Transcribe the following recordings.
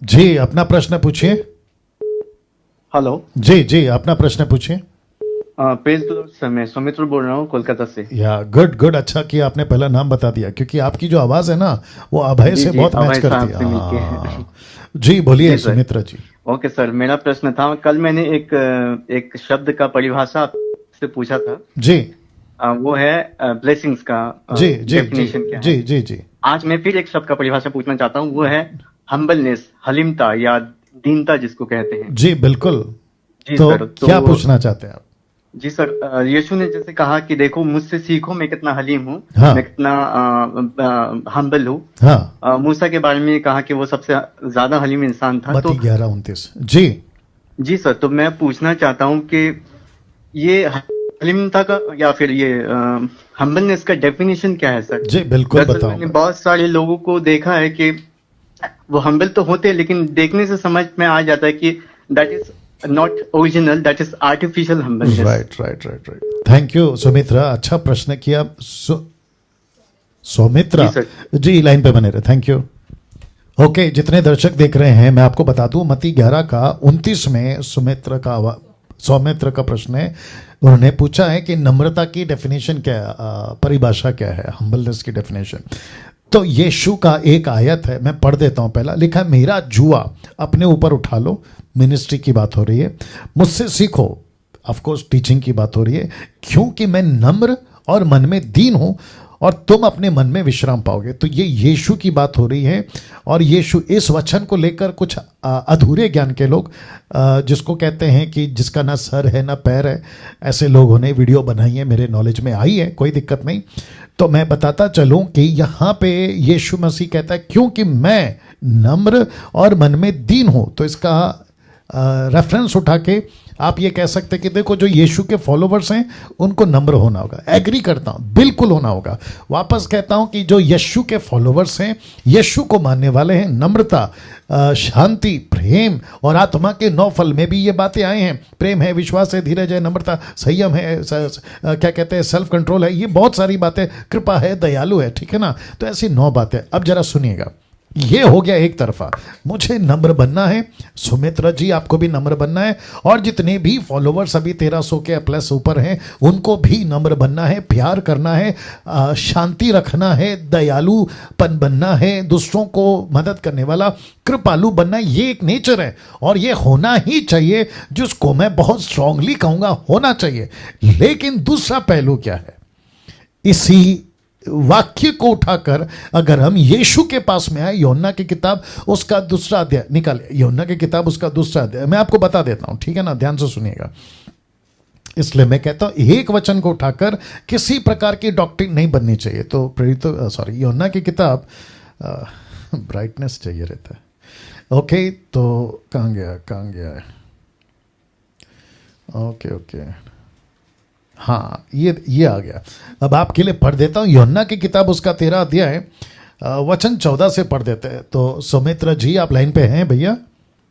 जी, अपना प्रश्न पूछिए। हेलो। जी जी, अपना प्रश्न पूछिए। प्रेज द लॉर्ड सर, मैं सौमित्र बोल रहा हूँ कोलकाता से। या गुड गुड, अच्छा किया आपने पहला नाम बता दिया, क्योंकि आपकी जो आवाज है ना वो अभय जी से जी, बहुत मैच अभय करती साहब है। से मिलके। हाँ जी, बोलिए जी सर। सुमित्रा जी। ओके सर, मेरा प्रश्न था, कल मैंने एक शब्द का परिभाषा आपसे पूछा था। जी वो है ब्लेसिंग्स का जी जी जी डेफिनेशन क्या जी है। जी जी आज मैं फिर एक शब्द का परिभाषा पूछना चाहता हूँ, वो है हम्बलनेस, हलीमता या दीनता जिसको कहते हैं। जी बिल्कुल। जी तो सर। तो क्या पूछना चाहते हैं आप? जी सर, यीशु ने जैसे कहा कि देखो मुझसे सीखो, मैं कितना हलीम हूँ, मैं हाँ कितना हम्बल हूँ। हाँ। मूसा के बारे में कहा कि वो सबसे ज्यादा हलीम इंसान था। मती तो 11:29। जी जी सर, तो मैं पूछना चाहता हूँ कि ये हलीमता का या फिर ये हम्बलनेस का डेफिनेशन क्या है सर। जी बिल्कुल दरअसल मैंने बताऊंगा। बहुत सारे लोगों को देखा है कि वो हम्बल तो होते हैं, लेकिन देखने से समझ में आ जाता है कि that is not original, that is artificial humbleness. Right right right right, thank you Sumitra, अच्छा प्रश्न किया। जी सौमित्रा सर। जी लाइन पे बने रहे, थैंक यू। ओके, जितने दर्शक देख रहे हैं मैं आपको बता दूं, मती 11:29 में सौमित्र का प्रश्न है। उन्होंने पूछा है कि नम्रता की डेफिनेशन क्या है, परिभाषा क्या है, हम्बलनेस की डेफिनेशन। तो यीशु का एक आयत है, मैं पढ़ देता हूं। पहला लिखा है, मेरा जुआ अपने ऊपर उठा लो। मिनिस्ट्री की बात हो रही है। मुझसे सीखो, ऑफ कोर्स टीचिंग की बात हो रही है, क्योंकि मैं नम्र और मन में दीन हूं और तुम अपने मन में विश्राम पाओगे। तो ये यीशु की बात हो रही है। और यीशु इस वचन को लेकर कुछ अधूरे ज्ञान के लोग, जिसको कहते हैं कि जिसका ना सर है ना पैर है, ऐसे लोगों ने वीडियो बनाई है, मेरे नॉलेज में आई है, कोई दिक्कत नहीं। तो मैं बताता चलूं कि यहाँ पे यीशु मसीह कहता है क्योंकि मैं नम्र और मन में दीन हूं। तो इसका रेफरेंस उठा के आप ये कह सकते हैं कि देखो जो यीशु के फॉलोवर्स हैं उनको नम्र होना होगा। एग्री करता हूं, बिल्कुल होना होगा। वापस कहता हूं कि जो यीशु के फॉलोवर्स हैं, यीशु को मानने वाले हैं, नम्रता, शांति, प्रेम और आत्मा के 9 फल में भी ये बातें आए हैं। प्रेम है, विश्वास है, धीरज है, नम्रता, संयम है, क्या कहते हैं, सेल्फ कंट्रोल है, ये बहुत सारी बातें, कृपा है, दयालु है, ठीक है ना। तो ऐसी 9 बातें। अब जरा सुनिएगा, ये हो गया एक तरफा, मुझे नम्र बनना है। सुमित्रा जी आपको भी नम्र बनना है, और जितने भी फॉलोवर्स अभी 1300 के प्लस ऊपर हैं उनको भी नम्र बनना है, प्यार करना है, शांति रखना है, दयालुपन बनना है, दूसरों को मदद करने वाला, कृपालु बनना है। ये एक नेचर है और ये होना ही चाहिए, जिसको मैं बहुत स्ट्रांगली कहूंगा होना चाहिए। लेकिन दूसरा पहलू क्या है, इसी वाक्य को उठाकर अगर हम यीशु के पास में आए, यूहन्ना की किताब उसका दूसरा अध्याय निकाले, यूहन्ना की किताब उसका दूसरा अध्याय, मैं आपको बता देता हूं, ठीक है ना, ध्यान से सुनिएगा। इसलिए मैं कहता हूं एक वचन को उठाकर किसी प्रकार की डॉक्ट्रिन नहीं बननी चाहिए। तो प्रेरित, सॉरी, यूहन्ना की किताब, ब्राइटनेस चाहिए रहता है। ओके, तो कहाँ गया है? ओके ओके, हाँ ये आ गया। अब आपके लिए पढ़ देता हूँ, यूहन्ना की किताब उसका 13 अध्याय वचन 14 से पढ़ देते हैं। तो सुमित्रा जी आप लाइन पे हैं भैया?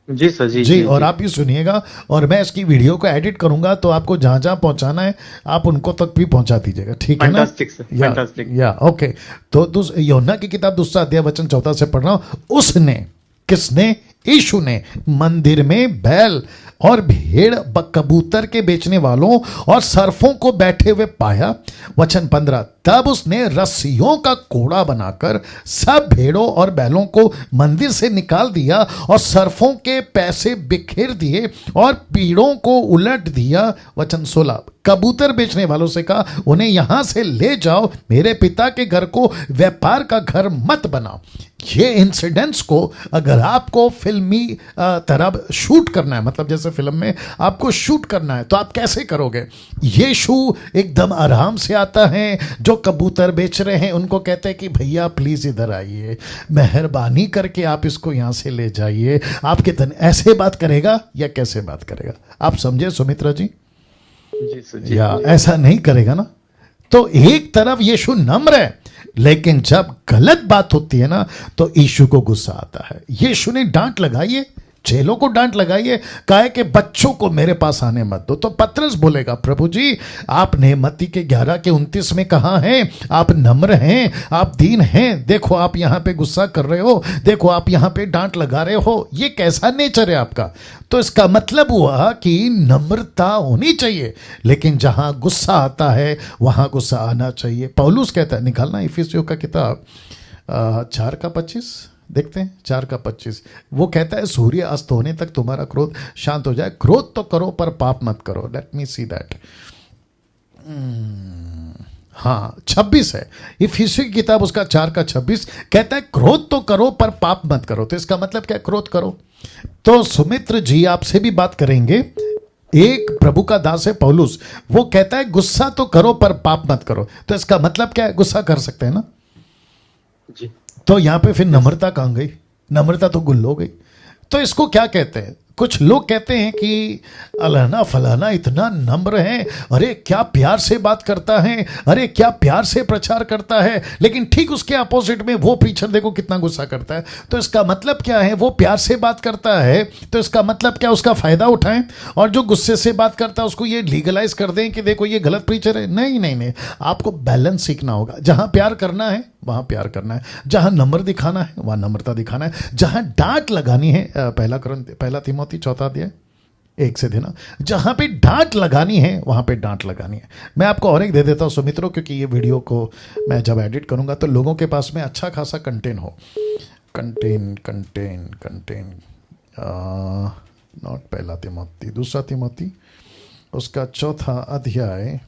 जी सर। जी जी, और आप भी सुनिएगा, और मैं इसकी वीडियो को एडिट करूंगा, तो आपको जहां जहां पहुंचाना है आप उनको तक भी पहुंचा दीजिएगा, ठीक है ना? Fantastic sir, fantastic. या ओके। तो यूहन्ना की किताब दूसरा अध्याय वचन 14 से पढ़ रहा हूं। उसने, किसने? यीशु ने मंदिर में बैल और भेड़ कबूतर के बेचने वालों और सर्फों को बैठे हुए पाया। वचन 15, तब उसने रस्सियों का कोड़ा बनाकर सब भेड़ों और बैलों को मंदिर से निकाल दिया और सर्फों के पैसे बिखेर दिए और पीड़ों को उलट दिया। वचन 16, कबूतर बेचने वालों से कहा, उन्हें यहां से ले जाओ, मेरे पिता के घर को व्यापार का घर मत बनाओ। ये इंसिडेंट्स को अगर आपको फिल्मी तरह शूट करना है, मतलब जैसे फिल्म में आपको शूट करना है, तो आप कैसे करोगे? यीशु एकदम आराम से आता है, जो कबूतर बेच रहे हैं उनको कहते हैं कि भैया प्लीज इधर आइए, मेहरबानी करके आप इसको यहां से ले जाइए। आपके तन ऐसे बात करेगा या कैसे बात करेगा? आप समझे सुमित्रा जी? जी सर। जी या ऐसा नहीं करेगा ना। तो एक तरफ यीशु नम्र है, लेकिन जब गलत बात होती है ना तो यीशु को गुस्सा आता है। यीशु ने डांट लगाई है, चेलों को डांट लगाइए, कहा है कि बच्चों को मेरे पास आने मत दो। तो पतरस बोलेगा, प्रभु जी आपने मत्ती के 11:29 में कहा है आप नम्र हैं, आप दीन हैं, देखो आप यहाँ पे गुस्सा कर रहे हो, देखो आप यहाँ पे डांट लगा रहे हो, ये कैसा नेचर है आपका। तो इसका मतलब हुआ कि नम्रता होनी चाहिए, लेकिन जहां गुस्सा आता है वहां गुस्सा आना चाहिए। पौलुस कहता है, निकालना इफिसियों का किताब 4:25 देखते हैं, 4:25। वो कहता है सूर्य अस्त होने तक तुम्हारा क्रोध शांत हो जाए, क्रोध तो करो पर पाप मत करो। Let me see that. हाँ 26 है इफिसियों की किताब, उसका 4:26 कहता है क्रोध तो करो पर पाप मत करो। तो इसका मतलब क्या, क्रोध करो। तो सुमित्र जी आपसे भी बात करेंगे, एक प्रभु का दास है पौलुस, वो कहता है गुस्सा तो करो पर पाप मत करो। तो इसका मतलब क्या है, गुस्सा कर सकते हैं ना जी। तो यहां पे फिर नम्रता कहां गई, नम्रता तो गुल हो गई। तो इसको क्या कहते हैं, कुछ लोग कहते हैं कि अलाना फलाना इतना नम्र है, अरे क्या प्यार से बात करता है, अरे क्या प्यार से प्रचार करता है, लेकिन ठीक उसके अपोजिट में वो प्रीचर देखो कितना गुस्सा करता है। तो इसका मतलब क्या है, वो प्यार से बात करता है तो इसका मतलब क्या, उसका फायदा उठाएं, और जो गुस्से से बात करता है उसको ये लीगलाइज कर दें कि देखो ये गलत प्रीचर है। नहीं नहीं नहीं, आपको बैलेंस सीखना होगा। जहां प्यार करना है वहां प्यार करना है, जहां नम्र दिखाना है वहां नम्रता दिखाना है, जहां डांट लगानी है पहला तिमोथी 4 अध्याय 1 से देना, जहां पे डांट लगानी है वहां पे डांट लगानी है। मैं आपको और एक दे देता हूं सुमित्रों, क्योंकि ये वीडियो को मैं जब एडिट करूंगा तो लोगों के पास में अच्छा खासा कंटेंट हो। कंटेन नॉट पहला तिमोथी, दूसरा तिमोथी उसका 4 अध्याय,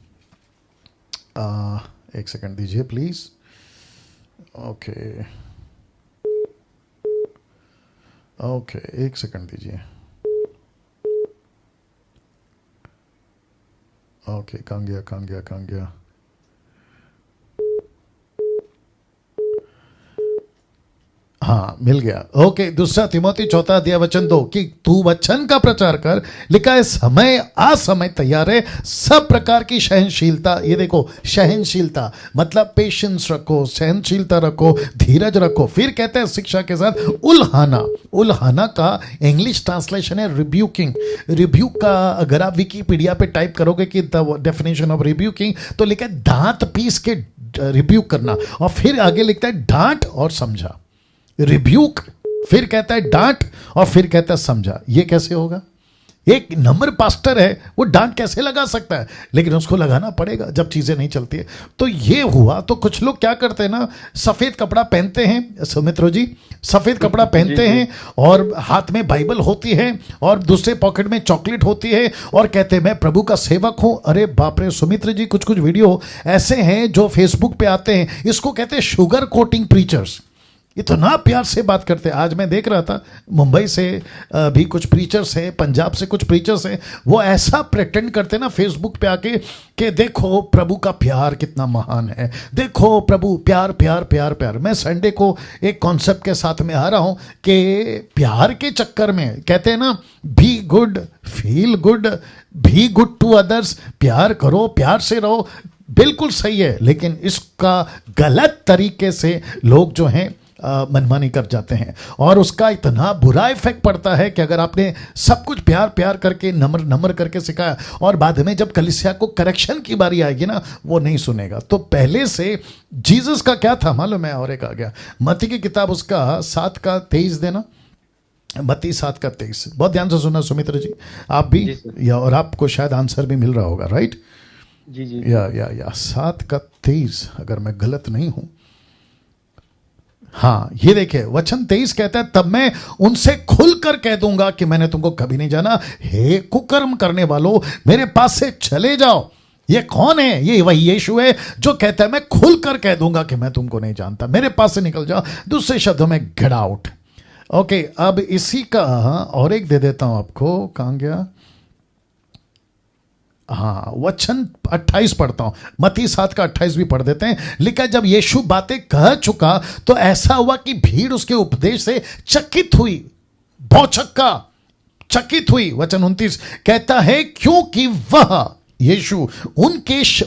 1 सेकंड दीजिए प्लीज। ओके 1 सेकंड दीजिए। ओके कहाँ गया। हाँ मिल गया। ओके, दूसरा तिमोथी 4 अध्याय वचन 2 कि तू वचन का प्रचार कर, लिखा है समय असमय तैयार है, सब प्रकार की सहनशीलता। ये देखो सहनशीलता मतलब पेशेंस रखो, सहनशीलता रखो, धीरज रखो। फिर कहते हैं शिक्षा के साथ उल्हाना का इंग्लिश ट्रांसलेशन है रिब्यूकिंग। रिब्यूक का अगर आप विकिपीडिया पे टाइप करोगे कि द डेफिनेशन ऑफ रिब्यूकिंग तो लिखा है दांत पीस के रिब्यूक करना, और फिर आगे लिखता है डांट और समझा। रिब्यूक, फिर कहता है डांट, और फिर कहता है समझा। ये कैसे होगा? एक नम्र पास्टर है वो डांट कैसे लगा सकता है? लेकिन उसको लगाना पड़ेगा जब चीजें नहीं चलती है। तो ये हुआ। तो कुछ लोग क्या करते हैं ना, सफेद कपड़ा पहनते हैं, सुमित्रो जी सफेद कपड़ा पहनते हैं और हाथ में बाइबल होती है और दूसरे पॉकेट में चॉकलेट होती है और कहते हैं मैं प्रभु का सेवक हूं। अरे बाप रे सुमित्र जी, कुछ कुछ वीडियो ऐसे हैं जो फेसबुक पे आते हैं, इसको कहते हैं शुगर कोटिंग प्रीचर्स। इतना प्यार से बात करते हैं। आज मैं देख रहा था मुंबई से भी कुछ प्रीचर्स हैं, पंजाब से कुछ प्रीचर्स हैं, वो ऐसा प्रेटेंड करते हैं ना फेसबुक पे आके कि देखो प्रभु का प्यार कितना महान है, देखो प्रभु प्यार प्यार प्यार प्यार। मैं संडे को एक कॉन्सेप्ट के साथ में आ रहा हूं कि प्यार के चक्कर में कहते हैं ना be good, feel good, be good to others, प्यार करो, प्यार से रहो, बिल्कुल सही है। लेकिन इसका गलत तरीके से लोग जो हैं मनमानी कर जाते हैं और उसका इतना बुरा इफेक्ट पड़ता है कि अगर आपने सब कुछ प्यार प्यार करके नम्र नम्र करके सिखाया और बाद में जब कलीसिया को करेक्शन की बारी आएगी ना, वो नहीं सुनेगा। तो पहले से जीसस का क्या था मालूम है? और एक आ गया मत्ती की किताब उसका 7:23 देना, मत्ती 7:23। बहुत ध्यान से सुनना सुमित्र जी, आप भी या और आपको शायद आंसर भी मिल रहा होगा, राइट? जी या 7:23 अगर मैं गलत नहीं हूं। हाँ ये देखिए वचन 23 कहता है तब मैं उनसे खुलकर कह दूंगा कि मैंने तुमको कभी नहीं जाना, हे कुकर्म करने वालों मेरे पास से चले जाओ। ये कौन है? ये वही यीशु है जो कहता है मैं खुलकर कह दूंगा कि मैं तुमको नहीं जानता, मेरे पास से निकल जाओ। दूसरे शब्दों में गेट आउट। ओके, अब इसी का और एक दे देता हूं आपको। कहां गया? हाँ वचन 28 पढ़ता हूं, मत्ती 7:28 भी पढ़ देते हैं। लिखा जब यीशु बातें कह चुका तो ऐसा हुआ कि भीड़ उसके उपदेश से चकित हुई, भौचक्का चकित हुई। वचन 29 कहता है क्योंकि वह यीशु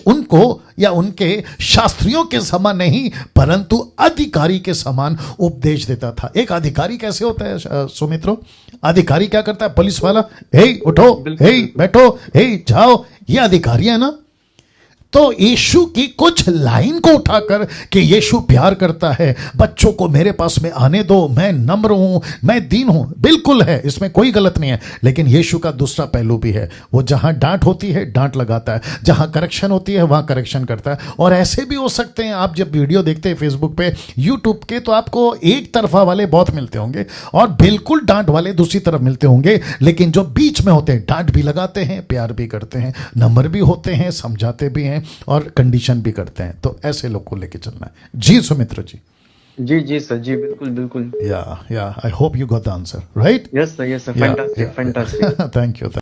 उनको या उनके शास्त्रियों के समान नहीं परंतु अधिकारी के समान उपदेश देता था। एक अधिकारी कैसे होता है सुमित्रों? अधिकारी क्या करता है? पुलिस वाला, हे उठो, हे बैठो, हे जाओ, ये अधिकारी है ना। तो यीशु की कुछ लाइन को उठाकर कि यीशु प्यार करता है, बच्चों को मेरे पास में आने दो, मैं नम्र हूं, मैं दीन हूं, बिल्कुल है, इसमें कोई गलत नहीं है। लेकिन यीशु का दूसरा पहलू भी है, वो जहां डांट होती है डांट लगाता है, जहां करेक्शन होती है वहां करेक्शन करता है। और ऐसे भी हो सकते हैं, आप जब वीडियो देखते हैं फेसबुक पे, यूट्यूब के, तो आपको एक तरफा वाले बहुत मिलते होंगे और बिल्कुल डांट वाले दूसरी तरफ मिलते होंगे। लेकिन जो बीच में होते हैं, डांट भी लगाते हैं, प्यार भी करते हैं, नम्र भी होते हैं, समझाते भी हैं और कंडीशन भी करते हैं। तो ऐसे लोग को लेके चलना है। जी सुमित्र जी। जी सर, जी बिल्कुल बिल्कुल। या I hope you got the answer, right? Yes sir, fantastic fantastic. Thank you.